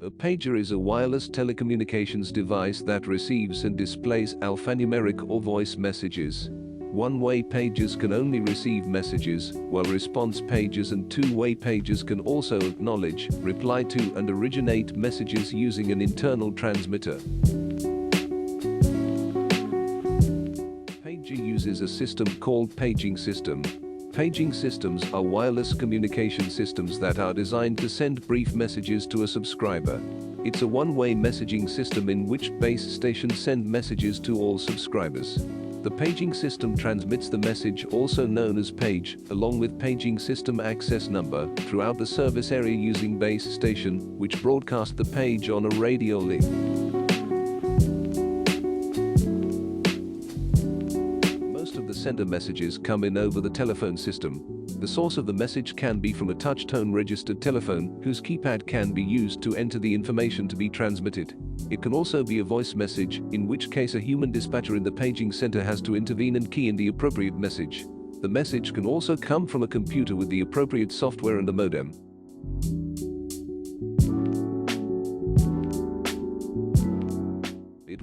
A pager is a wireless telecommunications device that receives and displays alphanumeric or voice messages. One-way pagers can only receive messages, while response pagers and two-way pagers can also acknowledge, reply to, and originate messages using an internal transmitter. Pager uses a system called paging system. Paging systems are wireless communication systems that are designed to send brief messages to a subscriber. It's a one-way messaging system in which base stations send messages to all subscribers. The paging system transmits the message, also known as page, along with paging system access number, throughout the service area using base station, which broadcasts the page on a radio link. Sender messages come in over the telephone system. The source of the message can be from a touch-tone registered telephone, whose keypad can be used to enter the information to be transmitted. It can also be a voice message, in which case a human dispatcher in the paging center has to intervene and key in the appropriate message. The message can also come from a computer with the appropriate software and a modem.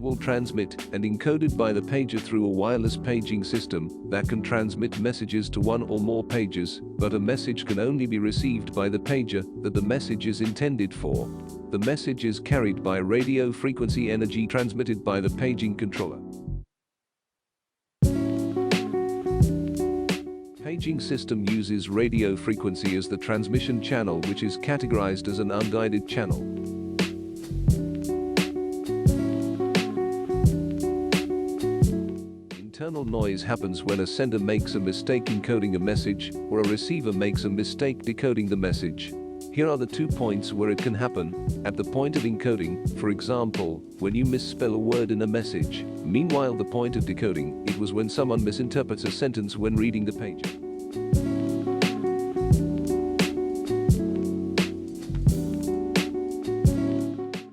Will transmit and encoded by the pager through a wireless paging system that can transmit messages to one or more pagers, but a message can only be received by the pager that the message is intended for. The message is carried by radio frequency energy transmitted by the paging controller. Paging system uses radio frequency as the transmission channel, which is categorized as an unguided channel. Internal noise happens when a sender makes a mistake encoding a message, or a receiver makes a mistake decoding the message. Here are the 2 points where it can happen. At the point of encoding, for example, when you misspell a word in a message. Meanwhile, the point of decoding, it was when someone misinterprets a sentence when reading the pager.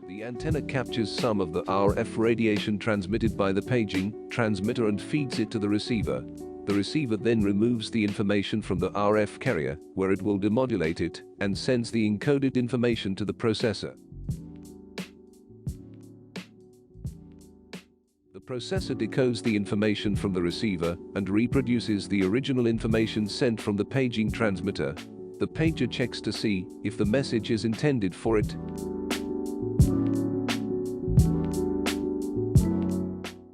The antenna captures some of the RF radiation transmitted by the paging transmitter and feeds it to the receiver. The receiver then removes the information from the RF carrier, where it will demodulate it, and sends the encoded information to the processor. The processor decodes the information from the receiver and reproduces the original information sent from the paging transmitter. The pager checks to see if the message is intended for it.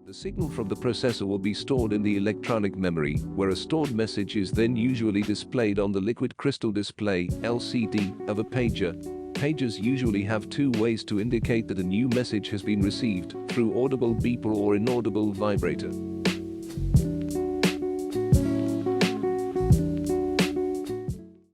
The signal from the processor will be stored in the electronic memory, where a stored message is then usually displayed on the liquid crystal display (LCD) of a pager. Pagers usually have 2 ways to indicate that a new message has been received: through audible beeper or inaudible vibrator.